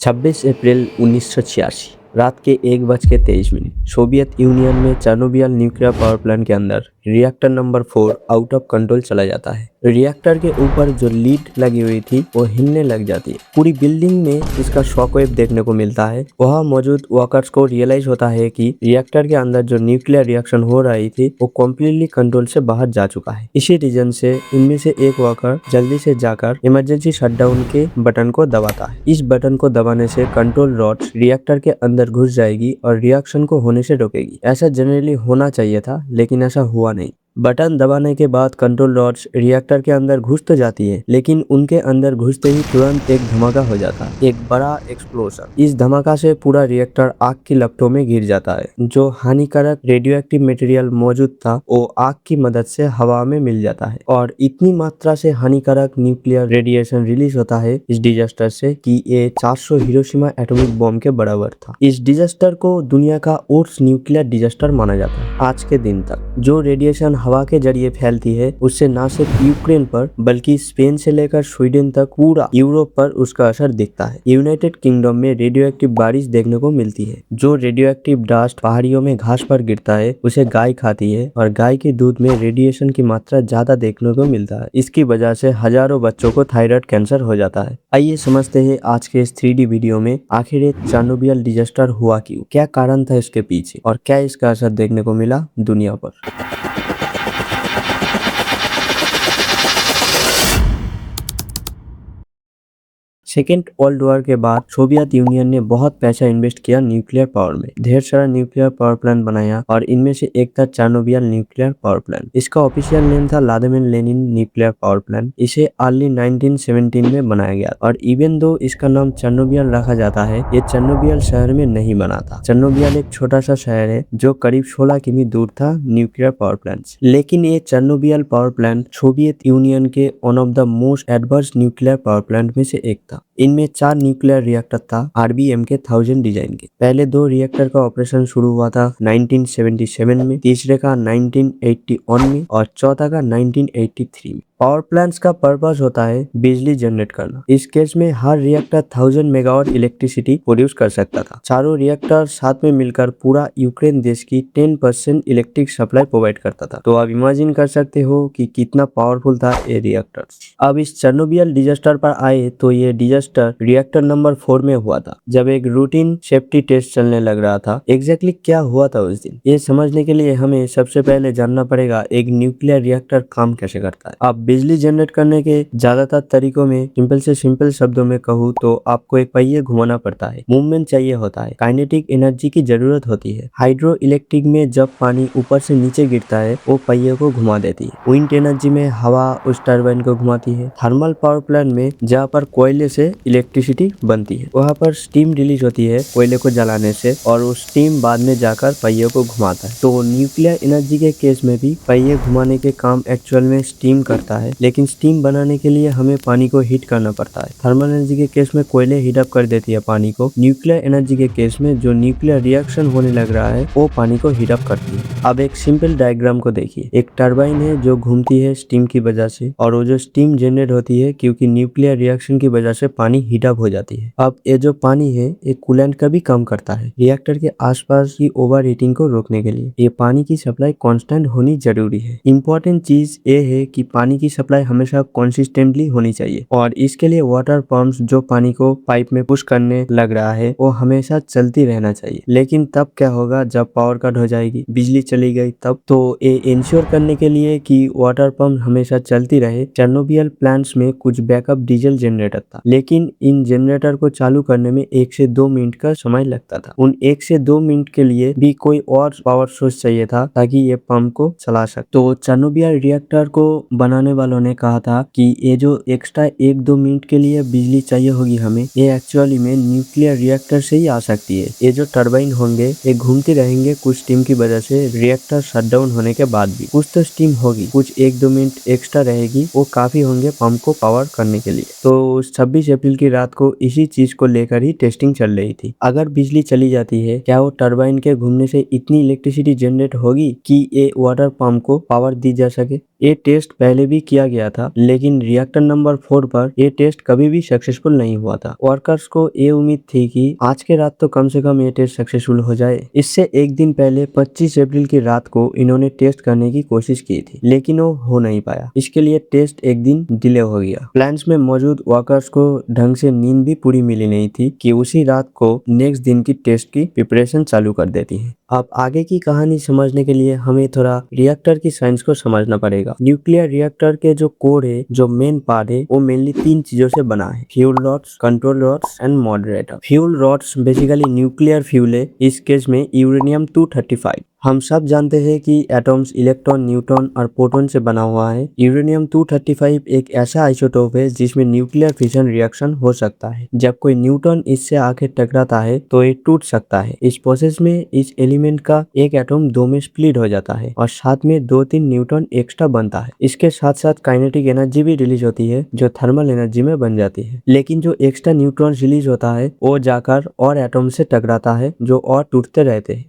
26 अप्रैल 1986 रात के 1:23 Soviet union में चेर्नोबिल न्यूक्लियर पावर प्लांट के अंदर reactor number 4 out of control चला जाता है। रिएक्टर के ऊपर जो लीड लगी हुई थी वो हिलने लग जाती है। पूरी बिल्डिंग में इसका शॉकवेव देखने को मिलता है। वहाँ मौजूद वर्कर्स को रियलाइज होता है कि रिएक्टर के अंदर जो न्यूक्लियर रिएक्शन हो रही थी वो कम्प्लीटली कंट्रोल से बाहर जा चुका है। इसी रीजन से इनमें से एक वर्कर जल्दी से जाकर इमरजेंसी शटडाउन के बटन को दबाता है। इस बटन को दबाने से कंट्रोल रॉड रिएक्टर के अंदर घुस जाएगी और रिएक्शन को होने से रोकेगी। ऐसा जनरली होना चाहिए था, लेकिन ऐसा हुआ नहीं। बटन दबाने के बाद कंट्रोल रॉड्स रिएक्टर के अंदर घुस तो जाती है, लेकिन उनके अंदर घुसते ही तुरंत एक धमाका हो जाता है, एक बड़ा एक्सप्लोजन। इस धमाका से पूरा रिएक्टर आग की लपटों में गिर जाता है। जो हानिकारक रेडियोएक्टिव मटेरियल मौजूद था वो आग की मदद से हवा में मिल जाता है और इतनी मात्रा से हानिकारक न्यूक्लियर रेडिएशन रिलीज होता है इस डिजास्टर से कि ये 400 हिरोशिमा एटॉमिक बॉम्ब के बराबर था। इस डिजास्टर को दुनिया का वर्स्ट न्यूक्लियर डिजास्टर माना जाता है आज के दिन तक। जो रेडिएशन हवा के जरिए फैलती है उससे न सिर्फ यूक्रेन पर बल्कि स्पेन से लेकर स्वीडन तक पूरा यूरोप पर उसका असर दिखता है। यूनाइटेड किंगडम में रेडियोएक्टिव बारिश देखने को मिलती है। जो रेडियोएक्टिव डस्ट पहाड़ियों में घास पर गिरता है उसे गाय खाती है और गाय के दूध में रेडिएशन की मात्रा ज्यादा देखने को मिलता है। इसकी वजह से हजारों बच्चों को थायराइड कैंसर हो जाता है। आइए समझते हैं आज के इस 3D वीडियो में आखिर ये चेर्नोबिल डिजास्टर हुआ क्यों, क्या कारण था इसके पीछे और क्या इसका असर देखने को मिला दुनिया पर। सेकेंड वर्ल्ड वॉर के बाद सोवियत यूनियन ने बहुत पैसा इन्वेस्ट किया न्यूक्लियर पावर में। ढेर सारा न्यूक्लियर पावर प्लांट बनाया और इनमें से एक था चेर्नोबिल न्यूक्लियर पावर प्लांट। इसका ऑफिशियल नेम था Vladimir Lenin nuclear power plant. इसे अर्ली 1917 में बनाया गया और इवन दो इसका नाम चेर्नोबिल रखा जाता है, ये चेर्नोबिल शहर में नहीं बना था। चेर्नोबिल एक छोटा सा शहर है जो करीब 16 किमी दूर था न्यूक्लियर पावर प्लांट से। लेकिन ये Chernobyl power plant Soviet Union के one of the most advance nuclear power plant में से एक था। इनमें 4 न्यूक्लियर रिएक्टर था RBM के 1000 डिजाइन के। पहले 2 रिएक्टर का ऑपरेशन शुरू हुआ था 1977 में, तीसरे का 1981 में और चौथा का 1983 में। पावर प्लांट्स का पर्पस होता है बिजली जनरेट करना। इस केस में हर रिएक्टर 1000 मेगावाट इलेक्ट्रिसिटी प्रोड्यूस कर सकता था। चारों रिएक्टर साथ में मिलकर पूरा यूक्रेन देश की 10% इलेक्ट्रिक सप्लाई प्रोवाइड करता था। तो आप इमेजिन कर सकते हो कि कितना पावरफुल था ये रिएक्टर्स। अब इस चेर्नोबिल डिजास्टर पर आए तो ये डिजास्टर रिएक्टर नंबर 4 में हुआ था, जब एक रूटीन सेफ्टी टेस्ट चलने लग रहा था। एग्जैक्टली क्या हुआ था उस दिन, ये समझने के लिए हमें सबसे पहले जानना पड़ेगा एक न्यूक्लियर रिएक्टर काम कैसे करता है। आप बिजली जनरेट करने के ज्यादातर तरीकों में सिंपल से सिंपल शब्दों में कहूँ तो आपको एक पहिए घुमाना पड़ता है, मूवमेंट चाहिए होता है, काइनेटिक एनर्जी की जरूरत होती है। हाइड्रो इलेक्ट्रिक में जब पानी ऊपर से नीचे गिरता है वो पहिए को घुमा देती है। विंड एनर्जी में हवा उस टरबाइन को घुमाती है। थर्मल पावर प्लांट में जहाँ पर कोयले से इलेक्ट्रिसिटी बनती है वहाँ पर स्टीम रिलीज होती है कोयले को जलाने से और वो स्टीम बाद में जाकर पहिए को घुमाता है। तो न्यूक्लियर एनर्जी के केस में भी पहिए घुमाने के काम एक्चुअल में स्टीम करता है, लेकिन स्टीम बनाने के लिए हमें पानी को हीट करना पड़ता है। थर्मल एनर्जी के केस में कोयले हीट अप कर देती है पानी को। न्यूक्लियर एनर्जी के केस में जो न्यूक्लियर रिएक्शन होने लग रहा है वो पानी को हीट अप करती है। अब एक सिंपल डायग्राम को देखिए। एक टरबाइन है जो घूमती है स्टीम की वजह से और वो जो स्टीम जनरेट होती है क्योंकि न्यूक्लियर रिएक्शन की वजह से पानी हीट अप हो जाती है। अब ये जो पानी है ये कूलेंट का भी काम करता है रिएक्टर के आसपास की ओवर हीटिंग को रोकने के लिए। ये पानी की सप्लाई कांस्टेंट होनी जरूरी है। इंपॉर्टेंट चीज ये है कि पानी की सप्लाई हमेशा कंसिस्टेंटली होनी चाहिए और इसके लिए वाटर पंप्स जो पानी को पाइप में पुश करने लग रहा है वो हमेशा चलती रहना चाहिए। लेकिन तब क्या होगा जब पावर कट हो जाएगी, बिजली चली गई तब। तो ये इंश्योर करने के लिए कि वाटर पंप हमेशा चलती रहे, चेर्नोबिल प्लांट्स में कुछ बैकअप डीजल जनरेटर था, लेकिन इन जनरेटर को चालू करने में 1 से 2 मिनट का समय लगता था। उन 1 से 2 मिनट के लिए भी कोई और पावर सोर्स चाहिए था ताकि ये पंप को चला सके। तो चेर्नोबिल रिएक्टर को बनाने वालों ने कहा था कि ये जो एक्स्ट्रा 1-2 मिनट के लिए बिजली चाहिए होगी हमें, ये एक्चुअली में न्यूक्लियर रिएक्टर से ही आ सकती है। ये जो टरबाइन होंगे ये घूमते रहेंगे कुछ स्टीम की वजह से। रिएक्टर शटडाउन होने के बाद भी कुछ तो स्टीम होगी, कुछ 1-2 मिनट एक्स्ट्रा रहेगी, वो काफी होंगे पंप को पावर करने के लिए। तो 26 अप्रैल की रात को इसी चीज को लेकर ही टेस्टिंग चल रही थी। अगर बिजली चली जाती है क्या वो टरबाइन के घूमने से इतनी इलेक्ट्रिसिटी जनरेट होगी कि ये वाटर पंप को पावर दी जा सके। ये टेस्ट पहले भी किया गया था, लेकिन रिएक्टर नंबर 4 पर ये टेस्ट कभी भी सक्सेसफुल नहीं हुआ था। वर्कर्स को ये उम्मीद थी कि आज के रात तो कम से कम ये टेस्ट सक्सेसफुल हो जाए। इससे एक दिन पहले 25 अप्रैल की रात को इन्होंने टेस्ट करने की कोशिश की थी, लेकिन वो हो नहीं पाया। इसके लिए टेस्ट एक दिन डिले हो गया। प्लांट्स में मौजूद वर्कर्स को ढंग से नींद भी पूरी मिली नहीं थी कि उसी रात को नेक्स्ट दिन की टेस्ट की प्रिपरेशन चालू कर देती है। अब आगे की कहानी समझने के लिए हमें थोड़ा रिएक्टर की साइंस को समझना पड़ेगा। न्यूक्लियर रिएक्टर के जो कोर है, जो मेन पार्ट है, वो मेनली 3 चीजों से बना है: fuel rods, control rods and moderator. Fuel rods basically nuclear fuel है, इस केस में यूरेनियम 235। हम सब जानते हैं कि एटॉम्स इलेक्ट्रॉन, न्यूट्रॉन और प्रोटॉन से बना हुआ है। यूरेनियम 235 एक ऐसा आइसोटोप है जिसमें न्यूक्लियर फिशन रिएक्शन हो सकता है। जब कोई न्यूट्रॉन इससे आके टकराता है तो ये टूट सकता है। इस प्रोसेस में इस एलिमेंट का एक एटॉम 2 में स्प्लिट हो जाता है और साथ में 2-3 न्यूट्रॉन एक्स्ट्रा बनता है। इसके साथ साथ काइनेटिक एनर्जी भी रिलीज होती है जो थर्मल एनर्जी में बन जाती है। लेकिन जो एक्स्ट्रा न्यूट्रॉन रिलीज होता है वो जाकर और एटॉम से टकराता है जो और टूटते रहते हैं।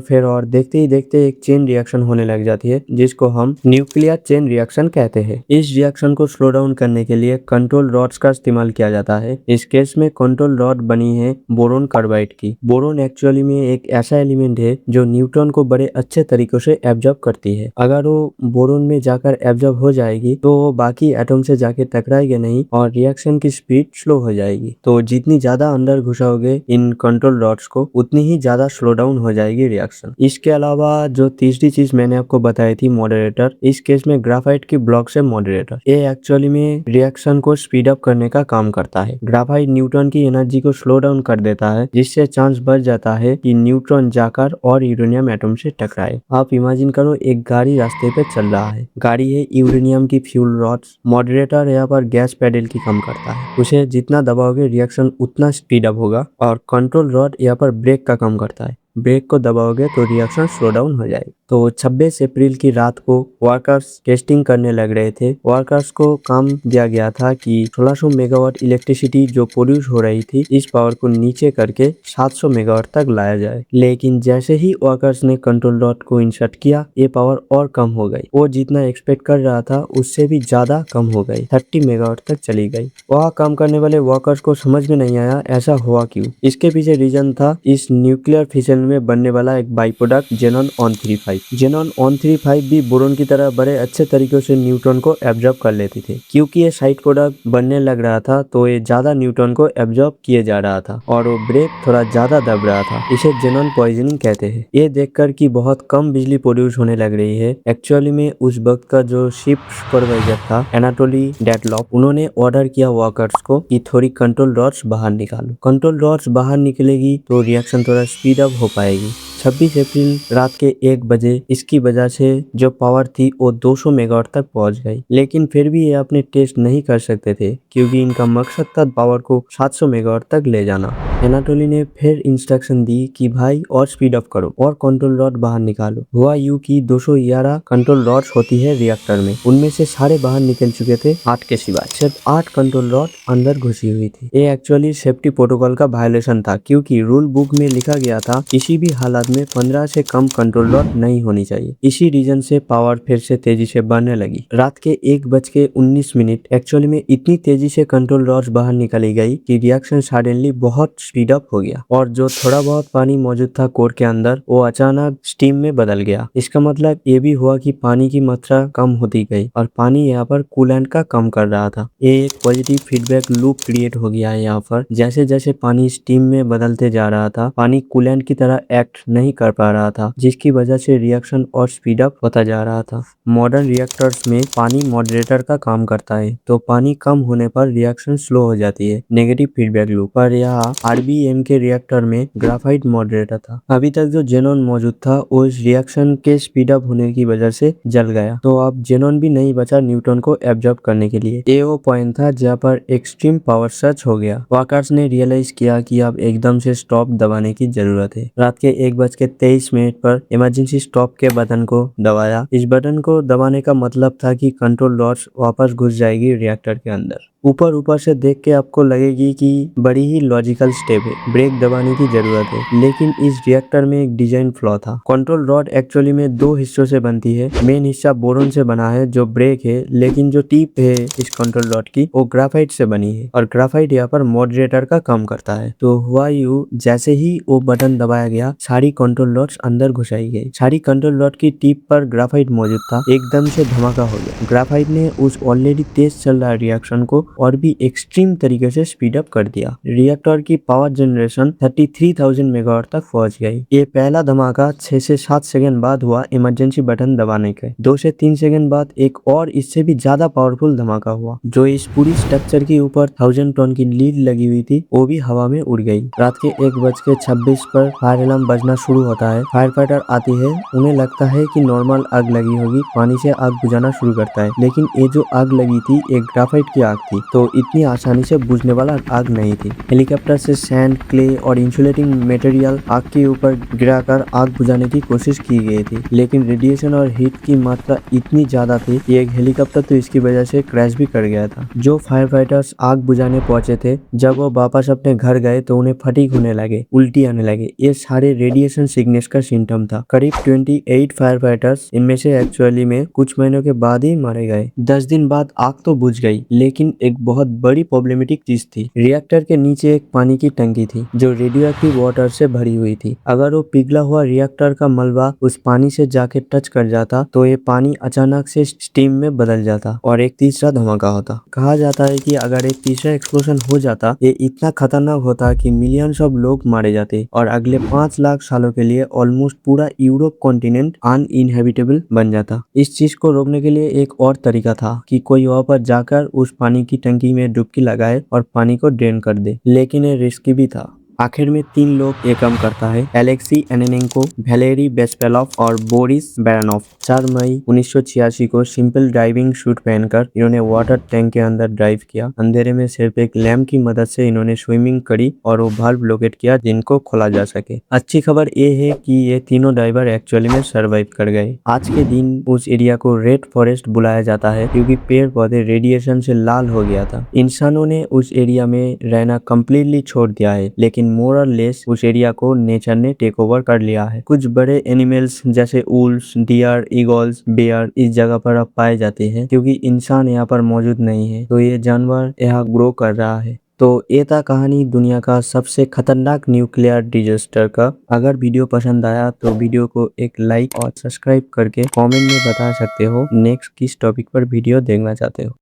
फिर और देखते ही देखते एक चेन रिएक्शन होने लग जाती है जिसको हम न्यूक्लियर चेन रिएक्शन कहते हैं। इस रिएक्शन को स्लो डाउन करने के लिए कंट्रोल रॉड्स का इस्तेमाल किया जाता है। इस केस में कंट्रोल रॉड बनी है बोरोन कार्बाइड की। बोरोन एक्चुअली में एक ऐसा एलिमेंट है जो न्यूट्रॉन को बड़े अच्छे तरीकों से एब्जॉर्ब करती है। अगर वो बोरोन में जाकर एब्जॉर्ब हो जाएगी तो वो बाकी एटम से जाके टकराएगी नहीं और रिएक्शन की स्पीड स्लो हो जाएगी। तो जितनी ज्यादा अंदर घुसाओगे इन कंट्रोल रॉड्स को उतनी ही ज्यादा स्लो डाउन हो जाएगी रिएक्शन। इसके अलावा जो तीसरी चीज मैंने आपको बताई थी मॉडरेटर, इस केस में ग्राफाइट की ब्लॉक से मॉडरेटर। ये एक्चुअली में रिएक्शन को स्पीड अप करने का काम करता है। ग्राफाइट न्यूट्रॉन की एनर्जी को स्लो डाउन कर देता है जिससे चांस बढ़ जाता है कि न्यूट्रॉन जाकर और यूरेनियम एटम से टकराए। आप इमेजिन करो एक गाड़ी रास्ते पे चल रहा है, गाड़ी है यूरेनियम की फ्यूल रॉड्स। मॉडरेटर यहाँ पर गैस पेडल की काम करता है, उसे जितना दबाओगे रिएक्शन उतना स्पीड अप होगा। और कंट्रोल रॉड यहाँ पर ब्रेक का काम करता है, ब्रेक को दबाओगे तो रिएक्शन स्लो डाउन हो जाएगी। तो 26 अप्रैल की रात को वर्कर्स टेस्टिंग करने लग रहे थे। वर्कर्स को काम दिया गया था कि 1600 मेगावाट इलेक्ट्रिसिटी जो प्रोड्यूस हो रही थी इस पावर को नीचे करके 700 मेगावाट तक लाया जाए। लेकिन जैसे ही वर्कर्स ने कंट्रोल रॉड को इंसर्ट किया ये पावर और कम हो गई। वो जितना एक्सपेक्ट कर रहा था उससे भी ज्यादा कम हो गई, 30 मेगावाट तक चली गई। वहाँ काम करने वाले वर्कर्स को समझ में नहीं आया ऐसा हुआ क्यों। इसके पीछे रीजन था इस न्यूक्लियर फिशन में बनने वाला एक बाई प्रोडक्ट जेनॉन 135। जेनॉन 135 भी बोरोन की तरह बड़े अच्छे तरीके से न्यूट्रॉन को एब्जॉर्ब कर लेते थे। क्योंकि ये साइड प्रोडक्ट बनने लग रहा था तो ये ज्यादा न्यूट्रॉन को एब्जॉर्ब किए जा रहा था और वो ब्रेक थोड़ा ज्यादा दब रहा था। इसे जेनॉन पॉइजनिंग कहते हैं। ये देखकर कि बहुत कम बिजली प्रोड्यूस होने लग रही है, एक्चुअली में उस वक्त का जो शिफ्ट सुपरवाइजर था एनाटोली डेटलॉप, उन्होंने ऑर्डर किया वर्कर्स को कि थोड़ी कंट्रोल रॉड्स बाहर निकालो। कंट्रोल रॉड्स बाहर निकलेगी तो रिएक्शन थोड़ा स्पीड अप हो पाएगी। 26 अप्रैल रात के 1 बजे इसकी वजह से जो पावर थी वो 200 मेगावाट तक पहुंच गई। लेकिन फिर भी ये अपने टेस्ट नहीं कर सकते थे क्योंकि इनका मकसद था पावर को 700 मेगावाट तक ले जाना। एनाटोली ने फिर इंस्ट्रक्शन दी कि भाई और स्पीड अप करो और कंट्रोल रॉड बाहर निकालो। हुआ यूं कि 211 कंट्रोल रॉड्स होती है रिएक्टर में, उनमें से सारे बाहर निकल चुके थे 8 के सिवाय। सिर्फ 8 कंट्रोल रॉड अंदर घुसी हुई थी। ये एक्चुअली सेफ्टी प्रोटोकॉल का वायलेशन था क्योंकि रूल बुक में लिखा गया था किसी भी हालत में 15 से कम कंट्रोल रॉड नहीं होनी चाहिए। इसी रीजन से पावर फिर से तेजी से बढ़ने लगी। रात के 1:19 एक्चुअली में इतनी तेजी से कंट्रोल रॉड्स बाहर निकाली गई कि रिएक्शन सडनली बहुत स्पीड अप हो गया और जो थोड़ा बहुत पानी मौजूद था कोर के अंदर वो अचानक स्टीम में बदल गया। इसका मतलब ये भी हुआ कि पानी की मात्रा कम होती गई और पानी यहाँ पर कूलेंट का कम कर रहा था। ये एक पॉजिटिव फीडबैक लूप क्रिएट हो गया है यहाँ पर। जैसे जैसे पानी स्टीम में बदलते जा रहा था पानी कूलेंट की तरह एक्ट नहीं कर पा रहा था, जिसकी वजह से रिएक्शन और स्पीड अप होता जा रहा था। मॉडर्न रिएक्टर्स में पानी मॉडरेटर का काम करता है, तो पानी कम होने पर रिएक्शन स्लो हो जाती है, नेगेटिव फीडबैक लूप। पर यहाँ आरबीएम के रिएक्टर में ग्राफाइट मॉडरेटर था। अभी तक जो जेनॉन मौजूद था वो इस रिएक्शन के स्पीड अप होने की वजह से जल गया, तो अब जेनॉन भी नहीं बचा न्यूट्रॉन को एब्जॉर्ब करने के लिए। ये वो पॉइंट था जहाँ पर एक्सट्रीम पावर सर्च हो गया। वर्कर्स ने रियलाइज किया कि अब एकदम से स्टॉप दबाने की जरूरत है। रात के 1:23 पर इमरजेंसी स्टॉप के बटन को दबाया। इस बटन को दबाने का मतलब था कि कंट्रोल रॉड्स वापस घुस जाएगी रिएक्टर के अंदर। ऊपर ऊपर से देख के आपको लगेगी कि बड़ी ही लॉजिकल स्टेप है, ब्रेक दबाने की जरूरत है, लेकिन इस रिएक्टर में एक डिजाइन फ्लॉ था। कंट्रोल रॉड एक्चुअली में दो हिस्सों से बनती है। मेन हिस्सा बोरोन से बना है जो ब्रेक है, लेकिन जो टिप है इस कंट्रोल रॉड की वो ग्राफाइट से बनी है और ग्राफाइट यहाँ पर मॉडरेटर का काम करता है। तो हुआ यूं, जैसे ही वो बटन दबाया गया सारी कंट्रोल रॉड्स अंदर घुसाई गई। सारी कंट्रोल रॉड की टिप पर ग्राफाइट मौजूद था। एकदम से धमाका हो गया। ग्राफाइट ने उस ऑलरेडी तेज चल रहा रिएक्शन को और भी एक्सट्रीम तरीके से स्पीड अप कर दिया। रिएक्टर की पावर जनरेशन 33,000 मेगावाट तक पहुंच गई। ये पहला धमाका 6 से 7 सेकंड बाद हुआ इमरजेंसी बटन दबाने के। 2 से 3 सेकंड बाद एक और इससे भी ज्यादा पावरफुल धमाका हुआ, जो इस पूरी स्ट्रक्चर के ऊपर 1000 टन की लीड लगी हुई थी वो भी हवा में उड़ गई। रात के 1:26 पर फायर अलार्म बजना शुरू होता है। फायर फाइटर आती है। उन्हें लगता है कि नॉर्मल आग लगी होगी, पानी से आग बुझाना शुरू करता है, लेकिन ये जो आग लगी थी एक ग्राफाइट की आग थी, तो इतनी आसानी से बुझने वाला आग नहीं थी। हेलीकॉप्टर से सैंड, क्ले और इंसुलेटिंग मटेरियल आग के ऊपर गिराकर आग बुझाने की कोशिश की गई थी, लेकिन रेडिएशन और हीट की मात्रा इतनी ज्यादा थी कि एक हेलीकॉप्टर तो इसकी वजह से क्रैश भी कर गया था। जो फायर फाइटर्स आग बुझाने पहुंचे थे, जब वो वापस अपने घर गए तो उन्हें फटीग होने लगे, उल्टी आने लगे। ये सारे रेडिएशन सिकनेस का सिम्टम था। करीब 28 फायर फाइटर्स इनमें से एक्चुअली में कुछ महीनों के बाद ही मारे गए। 10 दिन बाद आग तो बुझ गई, लेकिन एक बहुत बड़ी प्रॉब्लमेटिक चीज थी। रिएक्टर के नीचे एक पानी की टंकी थी जो रेडियो एक्टिव वाटर से भरी हुई थी। अगर वो पिघला हुआ रिएक्टर का मलबा उस पानी से जाके टच कर जाता तो ये पानी अचानक से स्टीम में बदल जाता और एक तीसरा धमाका होता। कहा जाता है कि अगर एक तीसरा एक्सप्लोजन हो जाता, ये इतना खतरनाक होता कि मिलियंस ऑफ लोग मारे जाते और अगले 5 लाख सालों के लिए ऑलमोस्ट पूरा यूरोप कॉन्टिनेंट अनइनहेबिटेबल बन जाता। इस चीज को रोकने के लिए एक और तरीका था कि कोई वहां पर जाकर उस पानी की टंकी में डुबकी लगाए और पानी को ड्रेन कर दे, लेकिन ये रिस्की भी था। आखिर में 3 लोग ये काम करता है, एलेक्सी एनेनेंको, वैलेरी बेस्पेलॉव और बोरिस बैरानॉफ। 4 मई 1986 को सिंपल ड्राइविंग सूट पहनकर इन्होंने वाटर टैंक के अंदर ड्राइव किया। अंधेरे में सिर्फ एक लैंप की मदद से इन्होंने स्विमिंग करी और वो वाल्व लोकेट किया जिनको खोला जा सके। अच्छी खबर ये है कि ये तीनों ड्राइवर एक्चुअली में सर्वाइव कर गए। आज के दिन उस एरिया को रेड फॉरेस्ट बुलाया जाता है क्योंकि पेड़ पौधे रेडिएशन से लाल हो गया था। इंसानों ने उस एरिया में रहना कम्प्लीटली छोड़ दिया है, लेकिन मोर और लेस उस एरिया को नेचर ने टेक ओवर कर लिया है। कुछ बड़े एनिमल्स जैसे वुल्व्स, डियर, ईगल्स, बेयर इस जगह पर अब पाए जाते हैं क्योंकि इंसान यहाँ पर मौजूद नहीं है, तो ये जानवर यहाँ ग्रो कर रहा है। तो ये था कहानी दुनिया का सबसे खतरनाक न्यूक्लियर डिजास्टर का। अगर वीडियो पसंद आया तो वीडियो को एक लाइक और सब्सक्राइब करके कमेंट में बता सकते हो नेक्स्ट किस टॉपिक पर वीडियो देखना चाहते हो।